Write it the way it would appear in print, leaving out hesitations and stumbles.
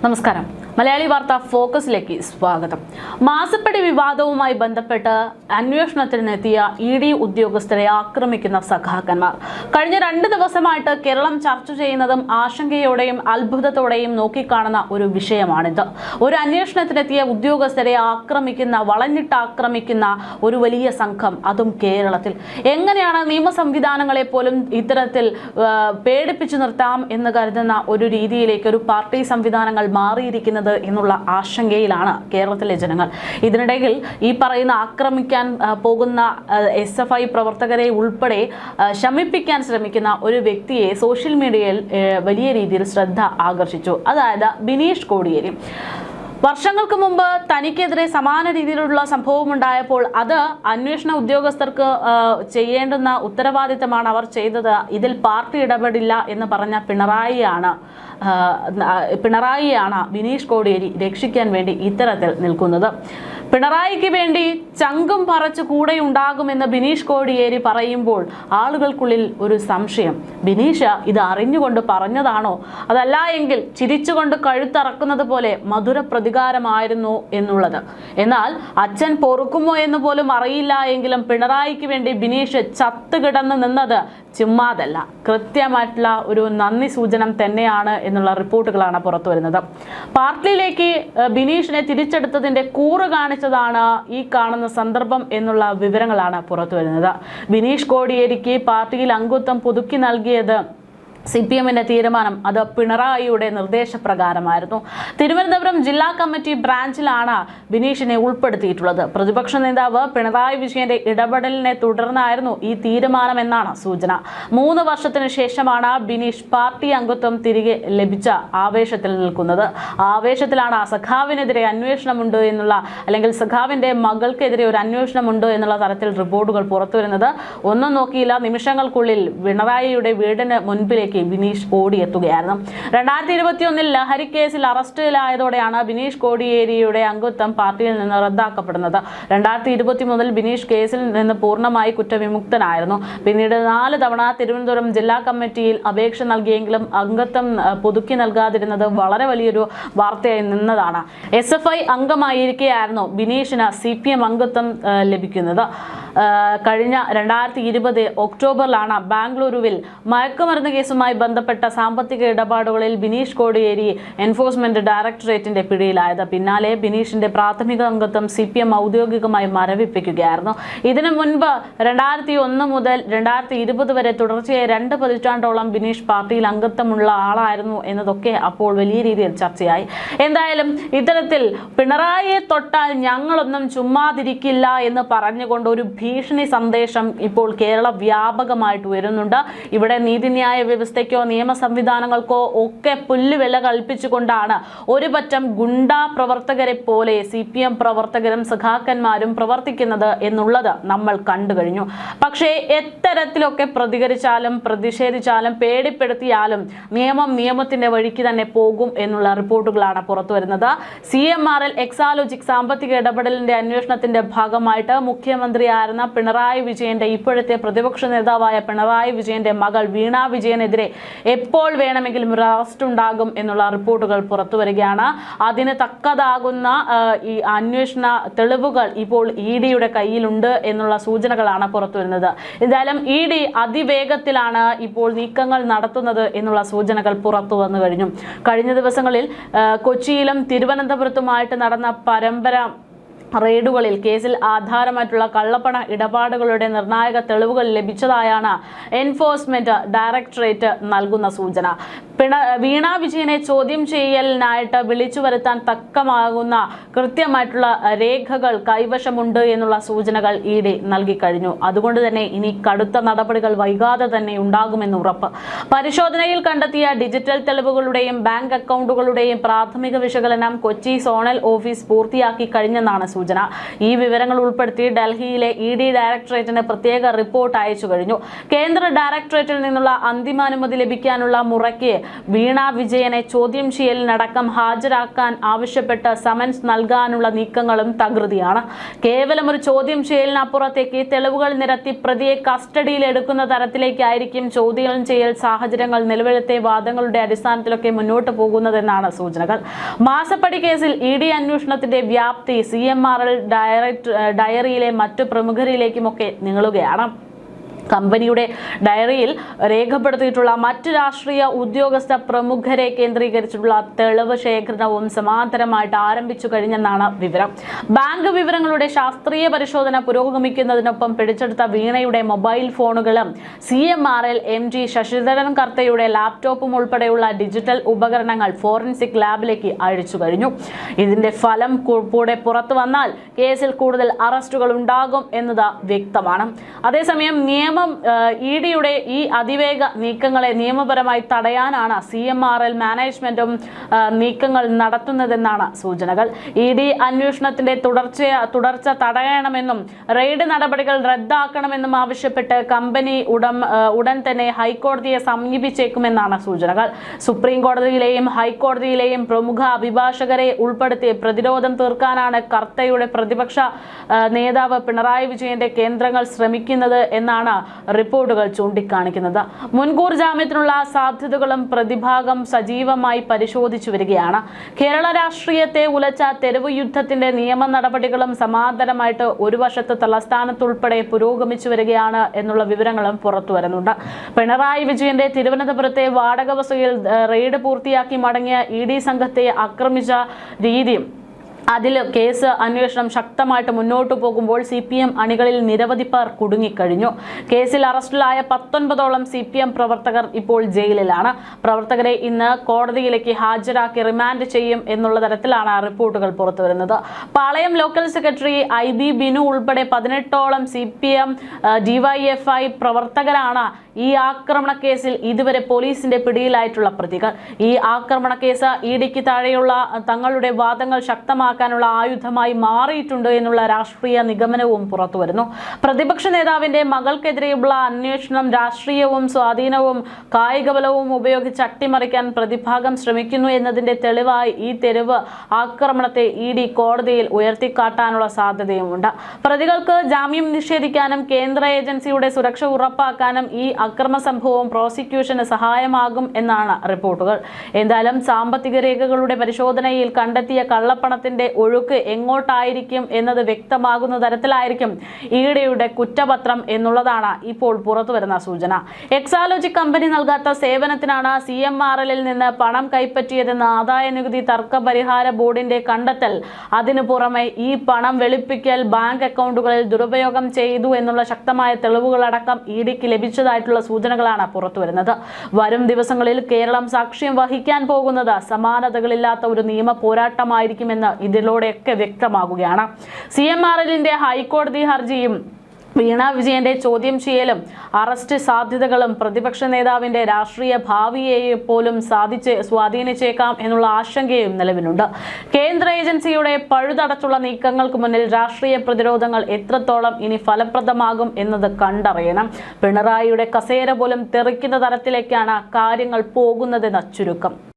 നമസ്കാരം. മലയാളി വാർത്ത ഫോക്കസിലേക്ക് സ്വാഗതം. മാസപ്പടി വിവാദവുമായി ബന്ധപ്പെട്ട് അന്വേഷണത്തിനെത്തിയ ഇ.ഡി. ഉദ്യോഗസ്ഥരെ ആക്രമിക്കുന്ന സഖാക്കന്മാർ കഴിഞ്ഞ 2 ദിവസമായിട്ട് കേരളം ചർച്ച ചെയ്യുന്നതും ആശങ്കയോടെയും അത്ഭുതത്തോടെയും നോക്കിക്കാണുന്ന ഒരു വിഷയമാണിത്. ഒരു അന്വേഷണത്തിനെത്തിയ ഉദ്യോഗസ്ഥരെ വളഞ്ഞിട്ട് ആക്രമിക്കുന്ന ഒരു വലിയ സംഘം, അതും കേരളത്തിൽ. എങ്ങനെയാണ് നിയമ സംവിധാനങ്ങളെ പോലും ഇത്തരത്തിൽ പേടിപ്പിച്ചു നിർത്താം എന്ന് കരുതുന്ന ഒരു രീതിയിലേക്ക് ഒരു പാർട്ടി സംവിധാനങ്ങൾ മാറിയിരിക്കുന്നത് എന്നുള്ള ആശങ്കയിലാണ് കേരളത്തിലെ ജനങ്ങൾ. ഇതിനിടയിൽ ഈ പറയുന്ന ആക്രമിക്കാൻ പോകുന്ന SFI പ്രവർത്തകരെ ഉൾപ്പെടെ ശമിപ്പിക്കാൻ ശ്രമിക്കുന്ന ഒരു വ്യക്തിയെ സോഷ്യൽ മീഡിയയിൽ വലിയ രീതിയിൽ ശ്രദ്ധ ആകർഷിച്ചു. അതായത് ബിനീഷ് കോടിയേരി. വർഷങ്ങൾക്ക് മുമ്പ് തനിക്കെതിരെ സമാന രീതിയിലുള്ള സംഭവം ഉണ്ടായപ്പോൾ അത് അന്വേഷണ ഉദ്യോഗസ്ഥർക്ക് ചെയ്യേണ്ടുന്ന ഉത്തരവാദിത്തമാണ് അവർ ചെയ്തത്, ഇതിൽ പാർട്ടി ഇടപെടില്ല എന്ന് പറഞ്ഞ പിണറായിയാണ് ബിനീഷ് കോടിയേരി രക്ഷിക്കാൻ വേണ്ടി ഇത്തരത്തിൽ നിൽക്കുന്നത്. പിണറായിക്ക് വേണ്ടി ചങ്കും പറച്ച് കൂടെ ഉണ്ടാകുമെന്ന് ബിനീഷ് കോടിയേരി പറയുമ്പോൾ ആളുകൾക്കുള്ളിൽ ഒരു സംശയം, ബിനീഷ് ഇത് അറിഞ്ഞുകൊണ്ട് പറഞ്ഞതാണോ, അതല്ല എങ്കിൽ ചിരിച്ചുകൊണ്ട് കഴുത്തറക്കുന്നത് പോലെ മധുര പ്രതികാരമായിരുന്നു എന്നുള്ളത്. എന്നാൽ അച്ഛൻ പൊറുക്കുമോ എന്ന് പോലും അറിയില്ല എങ്കിലും പിണറായിക്ക് വേണ്ടി ബിനീഷ് ചത്തുകിടന്ന് നിന്നത് ചുമ്മാതല്ല, കൃത്യമായിട്ടുള്ള ഒരു നന്ദി സൂചനം തന്നെയാണ് എന്നുള്ള റിപ്പോർട്ടുകളാണ് പുറത്തു വരുന്നത്. പാർട്ടിയിലേക്ക് ബിനീഷിനെ തിരിച്ചെടുത്തതിന്റെ കൂറ് കാണിച്ചതാണ് ഈ കാണുന്ന സന്ദർഭം എന്നുള്ള വിവരങ്ങളാണ് പുറത്തു വരുന്നത്. ബിനീഷ് കോടിയേരിക്ക് പാർട്ടിയിൽ അംഗത്വം പുതുക്കി നൽകിയത് CPMന്റെ തീരുമാനം അത് പിണറായിയുടെ നിർദ്ദേശപ്രകാരമായിരുന്നു. തിരുവനന്തപുരം ജില്ലാ കമ്മിറ്റി ബ്രാഞ്ചിലാണ് ബിനീഷിനെ ഉൾപ്പെടുത്തിയിട്ടുള്ളത്. പ്രതിപക്ഷ നേതാവ് പിണറായി വിജയന്റെ ഇടപെടലിനെ തുടർന്നായിരുന്നു ഈ തീരുമാനം എന്നാണ് സൂചന. 3 വർഷത്തിന് ശേഷമാണ് ബിനീഷ് പാർട്ടി അംഗത്വം തിരികെ ലഭിച്ച ആവേശത്തിൽ നിൽക്കുന്നത്. ആവേശത്തിലാണ് സഖാവിനെതിരെ അന്വേഷണമുണ്ട് എന്നുള്ള, അല്ലെങ്കിൽ സഖാവിന്റെ മകൾക്കെതിരെ ഒരു അന്വേഷണമുണ്ട് എന്നുള്ള തരത്തിൽ റിപ്പോർട്ടുകൾ പുറത്തു വരുന്നത്. ഒന്നും നോക്കിയില്ല, നിമിഷങ്ങൾക്കുള്ളിൽ പിണറായിയുടെ വീടിന് മുൻപിലേക്ക് ബിനീഷ് ഓടിയെത്തുകയായിരുന്നു. 2021 ലഹരി കേസിൽ അറസ്റ്റിലായതോടെയാണ് ബിനീഷ് കോടിയേരിയുടെ അംഗത്വം പാർട്ടിയിൽ നിന്ന് റദ്ദാക്കപ്പെടുന്നത്. 2023 ബിനീഷ് കേസിൽ നിന്ന് പൂർണ്ണമായി കുറ്റവിമുക്തനായിരുന്നു. പിന്നീട് 4 തവണ തിരുവനന്തപുരം ജില്ലാ കമ്മിറ്റിയിൽ അപേക്ഷ നൽകിയെങ്കിലും അംഗത്വം പുതുക്കി നൽകാതിരുന്നത് വളരെ വലിയൊരു വാർത്തയായി നിന്നതാണ്. SFI അംഗമായിരിക്കെയായിരുന്നു ബിനീഷിന് CPM അംഗത്വം ലഭിക്കുന്നത്. കഴിഞ്ഞ 2020 ഒക്ടോബറിലാണ് ബാംഗ്ലൂരുവിൽ മയക്കുമരുന്ന് കേസുമായി ബന്ധപ്പെട്ട സാമ്പത്തിക ഇടപാടുകളിൽ ബിനീഷ് കോടിയേരി എൻഫോഴ്സ്മെന്റ് ഡയറക്ടറേറ്റിന്റെ പിടിയിലായത്. പിന്നാലെ ബിനീഷിന്റെ പ്രാഥമിക അംഗത്വം CPM ഔദ്യോഗികമായി മരവിപ്പിക്കുകയായിരുന്നു. ഇതിനു മുൻപ് 2001 മുതൽ 2020 വരെ തുടർച്ചയായി 2 പതിറ്റാണ്ടോളം ബിനീഷ് പാർട്ടിയിൽ അംഗത്വമുള്ള ആളായിരുന്നു എന്നതൊക്കെ അപ്പോൾ വലിയ രീതിയിൽ ചർച്ചയായി. എന്തായാലും ഇത്തരത്തിൽ പിണറായിയെ തൊട്ടാൽ ഞങ്ങളൊന്നും ചുമ്മാതിരിക്കില്ല എന്ന് പറഞ്ഞുകൊണ്ട് ഒരു ഭീഷണി സന്ദേശം ഇപ്പോൾ കേരള വ്യാപകമായിട്ട് വരുന്നുണ്ട്. ഇവിടെ നീതിന്യായ വ്യവസ്ഥയ്ക്കോ നിയമ സംവിധാനങ്ങൾക്കോ ഒക്കെ പുല്ലുവില കൽപ്പിച്ചുകൊണ്ടാണ് ഒരു പറ്റം ഗുണ്ടാ പ്രവർത്തകരെ പോലെ CPM പ്രവർത്തകരും സഖാക്കന്മാരും പ്രവർത്തിക്കുന്നത് എന്നുള്ളത് നമ്മൾ കണ്ടു കഴിഞ്ഞു. പക്ഷേ എത്തരത്തിലൊക്കെ പ്രതികരിച്ചാലും പ്രതിഷേധിച്ചാലും പേടിപ്പെടുത്തിയാലും നിയമത്തിന്റെ വഴിക്ക് തന്നെ പോകും എന്നുള്ള റിപ്പോർട്ടുകളാണ് പുറത്തു വരുന്നത്. CMRL എക്സാലോജിക് സാമ്പത്തിക ഇടപെടലിന്റെ അന്വേഷണത്തിന്റെ ഭാഗമായിട്ട് മുഖ്യമന്ത്രിയായിരുന്ന പിണറായി വിജയന്റെ, ഇപ്പോഴത്തെ പ്രതിപക്ഷ നേതാവായ പിണറായി വിജയന്റെ മകൾ വീണ വിജയനെതിരെ എപ്പോൾ വേണമെങ്കിലും ഒരു അറസ്റ്റ് ഉണ്ടാകും എന്നുള്ള റിപ്പോർട്ടുകൾ പുറത്തു വരികയാണ്. അതിന് തക്കതാകുന്ന ഈ അന്വേഷണ തെളിവുകൾ ഇപ്പോൾ EDയുടെ കയ്യിലുണ്ട് എന്നുള്ള സൂചനകളാണ് പുറത്തു വരുന്നത്. എന്തായാലും ED അതിവേഗത്തിലാണ് ഇപ്പോൾ നീക്കങ്ങൾ നടത്തുന്നത് എന്നുള്ള സൂചനകൾ പുറത്തു വന്നു കഴിഞ്ഞു. കഴിഞ്ഞ ദിവസങ്ങളിൽ കൊച്ചിയിലും തിരുവനന്തപുരത്തുമായിട്ട് നടന്ന പരമ്പര റെയ്ഡുകളിൽ കേസിൽ ആധാരമായിട്ടുള്ള കള്ളപ്പണ ഇടപാടുകളുടെ നിർണായക തെളിവുകൾ ലഭിച്ചതായാണ് എൻഫോഴ്സ്മെന്റ് ഡയറക്ടറേറ്റ് നൽകുന്ന സൂചന. വീണ വിജയനെ ചോദ്യം ചെയ്യലിനായിട്ട് വിളിച്ചു വരുത്താൻ തക്കമാകുന്ന കൃത്യമായിട്ടുള്ള രേഖകൾ കൈവശമുണ്ട് എന്നുള്ള സൂചനകൾ ED നൽകി കഴിഞ്ഞു. അതുകൊണ്ട് തന്നെ ഇനി കടുത്ത നടപടികൾ വൈകാതെ തന്നെ ഉണ്ടാകുമെന്ന് ഉറപ്പ്. പരിശോധനയിൽ കണ്ടെത്തിയ ഡിജിറ്റൽ തെളിവുകളുടെയും ബാങ്ക് അക്കൗണ്ടുകളുടെയും പ്രാഥമിക വിശകലനം കൊച്ചി സോണൽ ഓഫീസ് പൂർത്തിയാക്കി കഴിഞ്ഞെന്നാണ് സൂചന. ഈ വിവരങ്ങൾ ഉൾപ്പെടുത്തി ഡൽഹിയിലെ ED ഡയറക്ടറേറ്റിന് പ്രത്യേക റിപ്പോർട്ട് അയച്ചു കഴിഞ്ഞു. കേന്ദ്ര ഡയറക്ടറേറ്റിൽ നിന്നുള്ള അന്തിമാനുമതി ലഭിക്കാനുള്ള മുറയ്ക്ക് വീണ വിജയനെ ചോദ്യം ചെയ്യലിനടക്കം ഹാജരാക്കാൻ ആവശ്യപ്പെട്ട് സമൻസ് നൽകാനുള്ള നീക്കങ്ങളും തകൃതിയാണ്. കേവലം ഒരു ചോദ്യം ചെയ്യലിനപ്പുറത്തേക്ക് തെളിവുകൾ നിരത്തി പ്രതിയെ കസ്റ്റഡിയിൽ എടുക്കുന്ന തരത്തിലേക്കായിരിക്കും ചോദ്യം ചെയ്യൽ സാഹചര്യങ്ങൾ നിലവിലത്തെ വാദങ്ങളുടെ അടിസ്ഥാനത്തിലൊക്കെ മുന്നോട്ട് പോകുന്നതെന്നാണ് സൂചനകൾ. മാസപ്പടി കേസിൽ ഇഡി അന്വേഷണത്തിന്റെ വ്യാപ്തി CMRL ഡയറിയിലെ മറ്റു പ്രമുഖരിലേക്കുമൊക്കെ നീളുകയാണ്. കമ്പനിയുടെ ഡയറിയിൽ രേഖപ്പെടുത്തിയിട്ടുള്ള മറ്റ് രാഷ്ട്രീയ ഉദ്യോഗസ്ഥ പ്രമുഖരെ കേന്ദ്രീകരിച്ചിട്ടുള്ള തെളിവ് ശേഖരണവും സമാന്തരമായിട്ട് ആരംഭിച്ചു കഴിഞ്ഞെന്നാണ് വിവരം. ബാങ്ക് വിവരങ്ങളുടെ ശാസ്ത്രീയ പരിശോധന പുരോഗമിക്കുന്നതിനൊപ്പം പിടിച്ചെടുത്ത വീണയുടെ മൊബൈൽ ഫോണുകളും CMRL MD ശശിധരൻ കർത്തയുടെ ലാപ്ടോപ്പും ഉൾപ്പെടെയുള്ള ഡിജിറ്റൽ ഉപകരണങ്ങൾ ഫോറൻസിക് ലാബിലേക്ക് അയച്ചു കഴിഞ്ഞു. ഇതിന്റെ ഫലം കൂടെ പുറത്തു വന്നാൽ കേസിൽ കൂടുതൽ അറസ്റ്റുകൾ ഉണ്ടാകും എന്നത് വ്യക്തമാണ്. അതേസമയം ഇഡിയുടെ ഈ അതിവേഗ നീക്കങ്ങളെ നിയമപരമായി തടയാനാണ് CMRL മാനേജ്മെന്റും നീക്കങ്ങൾ നടത്തുന്നതെന്നാണ് സൂചനകൾ. ഇഡി അന്വേഷണത്തിന്റെ തുടർച്ച തടയണമെന്നും റെയ്ഡ് നടപടികൾ റദ്ദാക്കണമെന്നും ആവശ്യപ്പെട്ട് കമ്പനി ഉടൻ തന്നെ ഹൈക്കോടതിയെ സമീപിച്ചേക്കുമെന്നാണ് സൂചനകൾ. സുപ്രീം കോടതിയിലെയും ഹൈക്കോടതിയിലെയും പ്രമുഖ അഭിഭാഷകരെ ഉൾപ്പെടുത്തി പ്രതിരോധം തീർക്കാനാണ് കർത്തയുടെ പ്രതിപക്ഷ നേതാവ് പിണറായി വിജയന്റെ കേന്ദ്രങ്ങൾ ശ്രമിക്കുന്നത് എന്നാണ് റിപ്പോർട്ടുകൾ ചൂണ്ടിക്കാണിക്കുന്നത്. മുൻകൂർ ജാമ്യത്തിനുള്ള സാധ്യതകളും പ്രതിഭാഗം സജീവമായി പരിശോധിച്ചു വരികയാണ്. കേരള രാഷ്ട്രീയത്തെ ഉലച്ച തെരുവ് യുദ്ധത്തിന്റെ നിയമ നടപടികളും സമാന്തരമായിട്ട് ഒരു വശത്ത് തലസ്ഥാനത്തുൾപ്പെടെ പുരോഗമിച്ചു വരികയാണ് എന്നുള്ള വിവരങ്ങളും പുറത്തു വരുന്നുണ്ട്. പിണറായി വിജയന്റെ തിരുവനന്തപുരത്തെ വാടക വസതിയിൽ റെയ്ഡ് പൂർത്തിയാക്കി മടങ്ങിയ ഇഡി സംഘത്തെ ആക്രമിച്ച രീതി, അതിൽ കേസ് അന്വേഷണം ശക്തമായിട്ട് മുന്നോട്ട് പോകുമ്പോൾ CPM അണികളിൽ നിരവധി പേർ കുടുങ്ങിക്കഴിഞ്ഞു. കേസിൽ അറസ്റ്റിലായ 19ഓളം CPM പ്രവർത്തകർ ഇപ്പോൾ ജയിലിലാണ്. പ്രവർത്തകരെ ഇന്ന് കോടതിയിലേക്ക് ഹാജരാക്കി റിമാൻഡ് ചെയ്യും എന്നുള്ള തരത്തിലാണ് റിപ്പോർട്ടുകൾ പുറത്തുവരുന്നത്. പാളയം ലോക്കൽ സെക്രട്ടറി IB ബിനു ഉൾപ്പെടെ 18ഓളം CPM DYFI പ്രവർത്തകരാണ് ഈ ആക്രമണ കേസിൽ ഇതുവരെ പോലീസിന്റെ പിടിയിലായിട്ടുള്ള പ്രതികൾ. ഈ ആക്രമണ കേസ് ഇഡിക്ക് താഴെയുള്ള തങ്ങളുടെ വാദങ്ങൾ ശക്തമാക്കാനുള്ള ആയുധമായി മാറിയിട്ടുണ്ട് എന്നുള്ള രാഷ്ട്രീയ നിഗമനവും പുറത്തുവരുന്നു. പ്രതിപക്ഷ നേതാവിന്റെ മകൾക്കെതിരെയുള്ള അന്വേഷണം രാഷ്ട്രീയവും സ്വാധീനവും കായികബലവും ഉപയോഗിച്ച് അട്ടിമറിക്കാൻ പ്രതിഭാഗം ശ്രമിക്കുന്നു എന്നതിന്റെ തെളിവായി ഈ തെരുവ് ആക്രമണത്തെ ഇഡി കോടതിയിൽ ഉയർത്തിക്കാട്ടാനുള്ള സാധ്യതയുമുണ്ട്. പ്രതികൾക്ക് ജാമ്യം നിഷേധിക്കാനും കേന്ദ്ര ഏജൻസിയുടെ സുരക്ഷ ഉറപ്പാക്കാനും ഈ അക്രമ സംഭവം പ്രോസിക്യൂഷന് സഹായമാകും എന്നാണ് റിപ്പോർട്ടുകൾ. എന്തായാലും സാമ്പത്തിക രേഖകളുടെ പരിശോധനയിൽ കണ്ടെത്തിയ കള്ളപ്പണത്തിന്റെ ഒഴുക്ക് എങ്ങോട്ടായിരിക്കും എന്നത് വ്യക്തമാകുന്ന തരത്തിലായിരിക്കും ഇഡിയുടെ കുറ്റപത്രം എന്നുള്ളതാണ് ഇപ്പോൾ പുറത്തുവരുന്ന സൂചന. എക്സാലോജി കമ്പനി നൽകാത്ത സേവനത്തിനാണ് CMRLൽ നിന്ന് പണം കൈപ്പറ്റിയതെന്ന് ആദായ നികുതി തർക്ക പരിഹാര ബോർഡിന്റെ കണ്ടെത്തൽ. അതിനു പുറമെ ഈ പണം വെളുപ്പിക്കൽ, ബാങ്ക് അക്കൗണ്ടുകളിൽ ദുരുപയോഗം ചെയ്തു എന്നുള്ള ശക്തമായ തെളിവുകളടക്കം ഇഡിക്ക് ലഭിച്ചതായിട്ടുള്ള സൂചനകളാണ് പുറത്തുവരുന്നത്. വരും ദിവസങ്ങളിൽ കേരളം സാക്ഷ്യം വഹിക്കാൻ പോകുന്നത് സമാനതകളില്ലാത്ത ഒരു നിയമ പോരാട്ടമായിരിക്കുമെന്ന് ഇതിലൂടെയൊക്കെ വ്യക്തമാകുകയാണ്. CMRLന്റെ ഹൈക്കോടതി ഹർജിയും വീണ വിജയന്റെ ചോദ്യം ചെയ്യലും അറസ്റ്റ് സാധ്യതകളും പ്രതിപക്ഷ നേതാവിന്റെ രാഷ്ട്രീയ ഭാവിയെ പോലും സ്വാധീനിച്ചേക്കാം എന്നുള്ള ആശങ്കയും നിലവിലുണ്ട്. കേന്ദ്ര ഏജൻസിയുടെ പഴുതടച്ചുള്ള നീക്കങ്ങൾക്ക് മുന്നിൽ രാഷ്ട്രീയ പ്രതിരോധങ്ങൾ എത്രത്തോളം ഇനി ഫലപ്രദമാകും എന്നത് കണ്ടറിയണം. പിണറായിയുടെ കസേര പോലും തെറിക്കുന്ന തരത്തിലേക്കാണ് കാര്യങ്ങൾ പോകുന്നതെന്ന് ചുരുക്കം.